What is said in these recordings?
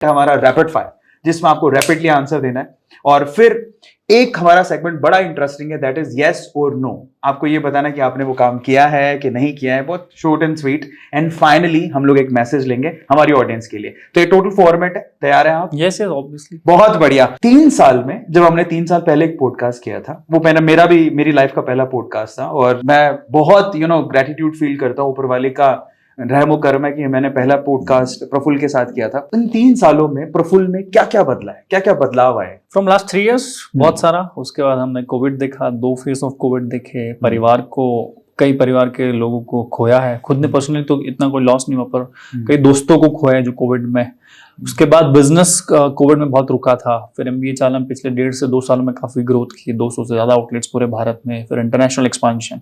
हमारा rapid fire, जिसमें आपको रैपिडली आंसर देना है। और फिर एक हमारा सेगमेंट बड़ा इंटरेस्टिंग है, दैट इज यस और नो। आपको ये बताना कि आपने वो काम किया है कि नहीं किया है, बहुत short and sweet. And finally हम लोग एक मैसेज लेंगे हमारी ऑडियंस के लिए। तो ये टोटल फॉर्मेट है, तैयार हैं आप? Yes obviously. बहुत बढ़िया। 3 साल में, जब हमने 3 साल पहले एक पॉडकास्ट किया था, वो मेरी लाइफ का पहला पॉडकास्ट था, और मैं बहुत ग्रेटिट्यूड फील करता हूँ ऊपर वाले का रहमो करम है कि मैंने पहला पॉडकास्ट प्रफुल्ल के साथ किया था। इन 3 सालों में प्रफुल्ल में क्या क्या बदला है, क्या क्या बदलाव आए? फ्रॉम लास्ट 3 years बहुत सारा। उसके बाद हमने कोविड देखा, 2 फेज ऑफ कोविड देखे, कई परिवार के लोगों को खोया है। खुद ने पर्सनली तो इतना कोई लॉस नहीं हुआ, पर कई दोस्तों को खोया है जो कोविड में। उसके बाद बिजनेस कोविड में बहुत रुका था। फिर MBA चाल में पिछले 1.5 से 2 सालों में काफी ग्रोथ की, 200 से ज्यादा आउटलेट्स पूरे भारत में। फिर इंटरनेशनल एक्सपांशन।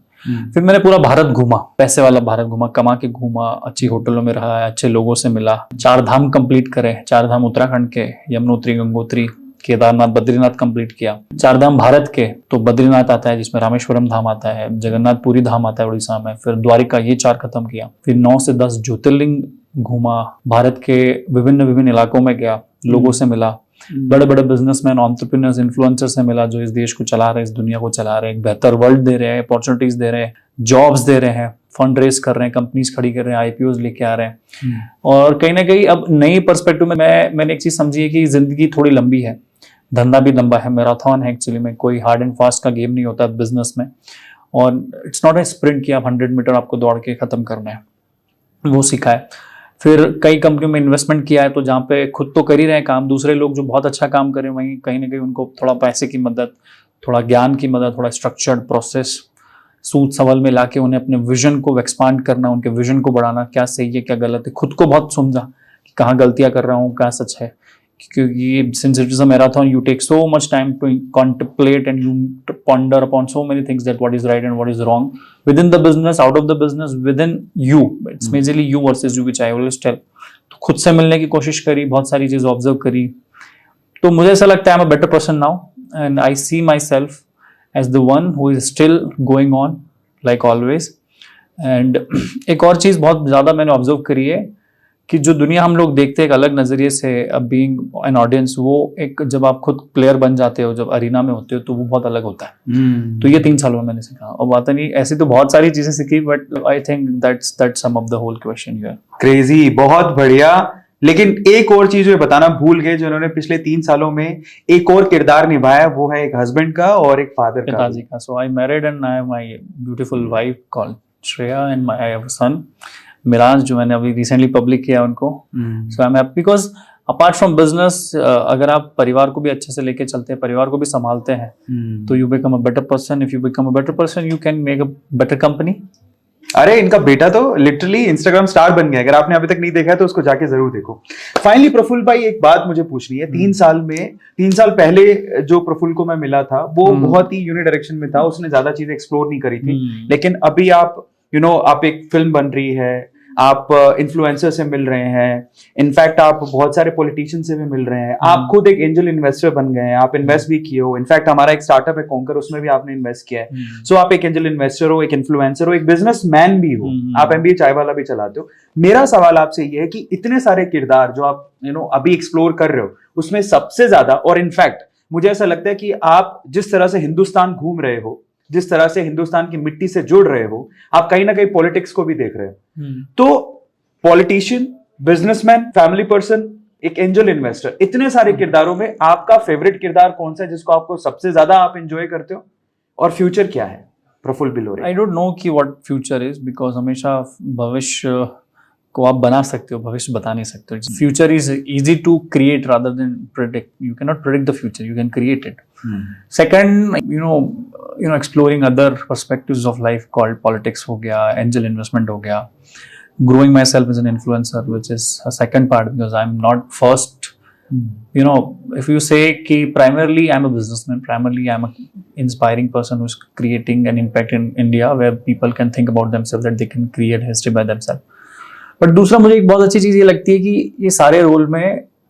फिर मैंने पूरा भारत घूमा, पैसे वाला भारत घूमा, कमा के घूमा, अच्छी होटलों में रहा, अच्छे लोगों से मिला, 4 धाम कंप्लीट करे। 4 धाम उत्तराखंड के, यमुनोत्री, गंगोत्री, केदारनाथ, बद्रीनाथ कंप्लीट किया। 4 धाम भारत के तो बद्रीनाथ आता है, जिसमें रामेश्वरम धाम आता है, जगन्नाथपुरी धाम आता है उड़ीसा में, फिर द्वारिका, ये 4 खत्म किया। फिर 9 से 10 ज्योतिर्लिंग घूमा, भारत के विभिन्न इलाकों में गया, लोगों से मिला, बड़े बड़े बिजनेसमैन, एंटरप्रेन्योर्स, इन्फ्लुएंसर से मिला जो इस देश को चला रहे हैं, इस दुनिया को चला रहे हैं, एक बेहतर वर्ल्ड दे रहे हैं, अपॉर्चुनिटीज दे रहे हैं, जॉब्स दे रहे हैं, फंड रेज कर रहे हैं, कंपनीज खड़ी कर रहे हैं, IPOs लेके आ रहे हैं। और कहीं ना कहीं अब नई पर्सपेक्टिव में मैंने एक चीज समझी है कि जिंदगी थोड़ी लंबी है, धंधा भी लंबा है, मैराथन है एक्चुअली में। कोई हार्ड एंड फास्ट का गेम नहीं होता बिजनेस में, और इट्स नॉट ए स्प्रिंट कि आप 100 मीटर आपको दौड़ के खत्म करना है, वो सीखा है। फिर कई कंपनियों में इन्वेस्टमेंट किया है, तो जहाँ पे खुद तो कर ही रहे हैं काम, दूसरे लोग जो बहुत अच्छा काम कर रहे हैं, वहीं कहीं ना कहीं उनको थोड़ा पैसे की मदद, थोड़ा ज्ञान की मदद, थोड़ा स्ट्रक्चर्ड प्रोसेस, सूद सवाल में लाके उन्हें अपने विजन को एक्सपांड करना, उनके विजन को बढ़ाना, क्या सही है क्या गलत है। खुद को बहुत समझा कि कहाँ गलतियां कर रहा हूँ, क्या सच है, क्योंकि since it is a marathon you take so much time to contemplate and you ponder upon so many things, that what is right and what is wrong within the business, out of the business, within you. It's majorly you versus you, which I always tell. तो खुद से मिलने की कोशिश करी, बहुत सारी चीज ऑब्जर्व करी, तो मुझे ऐसा लगता है I'm a better person now and I see myself as the one who is still going on like always. And एक और चीज बहुत ज्यादा मैंने ऑब्जर्व करी है कि जो दुनिया हम लोग देखते हैं एक अलग नजरिए से, बीइंग एन ऑडियंस, वो एक जब आप खुद प्लेयर बन जाते हो, जब अरीना में होते हो, तो वो बहुत अलग होता है। तो ये 3 सालों में मैंने सीखा। और बात नहीं, ऐसी तो बहुत सारी चीजें सीखी, but I think that's some of the whole question here. Crazy, बहुत बढ़िया। लेकिन एक और चीज जो बताना भूल गए, जिन्होंने पिछले 3 सालों में एक और किरदार निभाया, वो है एक हस्बैंड का और एक फादर का, पिताजी का। So I married and I have my beautiful wife called Shreya and I have a son Miraj, जो मैंने अभी रिसेंटली पब्लिक किया उनको। So I am happy because apart from business, अगर आप परिवार को भी अच्छे से लेके चलते हैं, परिवार को भी संभालते हैं, तो you become a better person. If you become a better person, you can make a better company. अरे इनका बेटा तो लिटरली इंस्टाग्राम स्टार बन गया। अगर आपने अभी तक नहीं देखा है तो उसको जाके जरूर देखो। फाइनली प्रफुल्ल भाई, एक बात मुझे पूछनी है। 3 साल पहले जो प्रफुल्ल को मैं मिला था, वो बहुत ही यूनिडायरेक्शन में था, उसने ज्यादा चीजें एक्सप्लोर नहीं करी थी। लेकिन अभी आप आप एक फिल्म बन रही है, आप इन्फ्लुएंसर से मिल रहे हैं, इनफैक्ट आप बहुत सारे पॉलिटिशियन से भी मिल रहे हैं, आप खुद एक एंजल इन्वेस्टर बन गए हैं, आप इन्वेस्ट भी किए हो। इनफैक्ट हमारा एक स्टार्टअप है कॉन्कर, उसमें भी आपने इन्वेस्ट किया है। सो आप एक एंजल इन्वेस्टर हो, एक इन्फ्लुएंसर हो, एक बिजनेसमैन भी हो, आप MBA चाय वाला भी चलाते हो। मेरा सवाल आपसे ये है कि इतने सारे किरदार जो आप अभी एक्सप्लोर कर रहे हो, उसमें सबसे ज्यादा, और इनफैक्ट मुझे ऐसा लगता है कि आप जिस तरह से हिंदुस्तान घूम रहे हो, जिस तरह से हिंदुस्तान की मिट्टी से जुड़ रहे हो, आप कहीं ना कहीं पॉलिटिक्स को भी देख रहे हो। तो पॉलिटिशियन, बिजनेसमैन, फैमिली पर्सन, एक एंजल इन्वेस्टर, इतने सारे किरदारों में आपका फेवरेट किरदार कौन सा है, जिसको आपको सबसे ज्यादा आप एंजॉय करते हो, और फ्यूचर क्या है Praful Bilore? I don't know कि व्हाट फ्यूचर इज, बिकॉज हमेशा भविष्य को आप बना सकते हो, भविष्य बता नहीं सकते हो। Future is easy to create rather than predict. You can not predict the future, you can create it. Second, exploring other perspectives of life called politics हो गया, एंजल इन्वेस्टमेंट हो गया, growing myself as an influencer, which is a second part, because I'm not first. If you say कि primarily I'm a businessman, primarily I'm a inspiring person who's creating an impact in India where people can think about themselves, that they can create history by themselves. But दूसरा मुझे एक बहुत अच्छी चीज ये लगती है कि ये सारे रोल में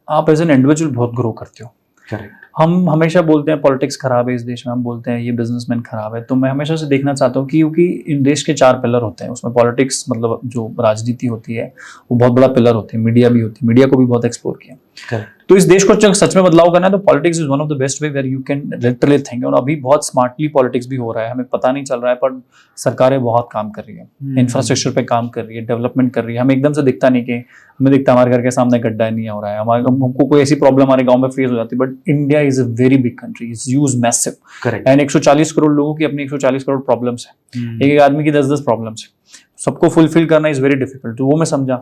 आप एज एन इंडिविजुअल बहुत ग्रो करते हो। Correct. हम हमेशा बोलते हैं पॉलिटिक्स खराब है इस देश में, हम बोलते हैं ये बिजनेसमैन खराब है, तो मैं हमेशा से देखना चाहता हूँ कि क्योंकि इन देश के 4 पिलर होते हैं, उसमें पॉलिटिक्स मतलब जो राजनीति होती है वो बहुत बड़ा पिलर होती है, मीडिया भी होती है, मीडिया को भी बहुत एक्सप्लोर किया। Correct. तो इस देश को सच में बदलाव करना है तो politics is one of the best way where you can literally think. और अभी बहुत स्मार्टली पॉलिटिक्स भी हो रहा है, हमें पता नहीं चल रहा है, पर सरकारें बहुत काम कर रही है, इंफ्रास्ट्रक्चर पे काम कर रही है, डेवलपमेंट कर रही है। हमें एकदम से दिखता नहीं कि हमें दिखता हमारे घर के सामने गड्ढा नहीं हो रहा है, हमको कोई ऐसी प्रॉब्लम हमारे गांव में फेस हो जाती है। But India is a very big country, is huge massive, correct. And 140 crore लोगों की अपनी 140 करोड़ प्रॉब्लम्स है, एक आदमी की 10-10 प्रॉब्लम्स है, सबको फुलफिल करना इज वेरी डिफिकल्ट। तो वो मैं समझा।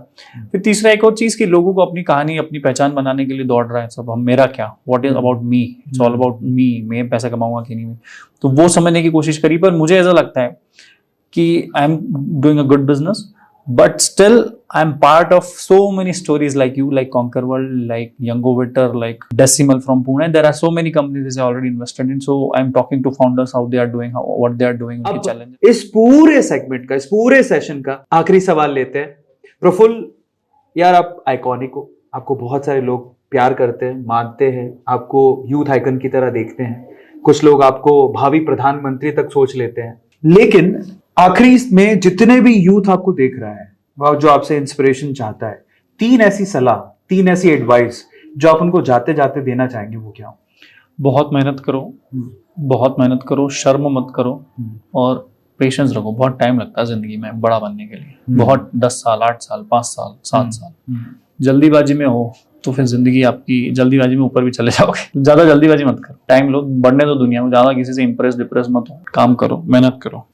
फिर तीसरा एक और चीज कि लोगों को अपनी कहानी, अपनी पहचान बनाने के लिए दौड़ रहा है सब, हम मेरा क्या, what is about me, it's all about me, मैं पैसा कमाऊंगा कि नहीं। तो वो समझने की कोशिश करी, पर मुझे ऐसा लगता है कि I am doing a good business, but still I'm part of so many stories like you, like Conquer World, like Youngovator, like Decimal from Pune. There are so many companies which I already invested in, so I'm talking to founders how they are doing, what they are doing, उनके challenges। इस पूरे segment का, इस पूरे session का आखिरी सवाल लेते हैं। प्रफुल्ल यार, आप आइकॉनिक हो, आपको बहुत सारे लोग प्यार करते हैं, मानते हैं, आपको यूथ आइकन की तरह देखते हैं, कुछ लोग आपको भावी प्रधानमंत्री तक सोच लेते हैं। लेकिन आखिरी में जितने भी यूथ आपको देख रहा है, वह जो आपसे इंस्पिरेशन चाहता है, 3 ऐसी सलाह, 3 ऐसी एडवाइस जो आप उनको जाते जाते देना चाहेंगे, वो क्या हो? बहुत मेहनत करो, बहुत मेहनत करो, शर्म मत करो, और पेशेंस रखो। बहुत टाइम लगता है जिंदगी में बड़ा बनने के लिए, बहुत 10 साल, 8 साल, 5 साल, 7 साल। जल्दीबाजी में हो तो फिर जिंदगी आपकी जल्दीबाजी में ऊपर भी चले जाओगे। ज्यादा जल्दीबाजी मत करो, टाइम लो, बढ़ने दो दुनिया में, ज्यादा किसी से इंप्रेस डिप्रेस मत हो, काम करो, मेहनत करो।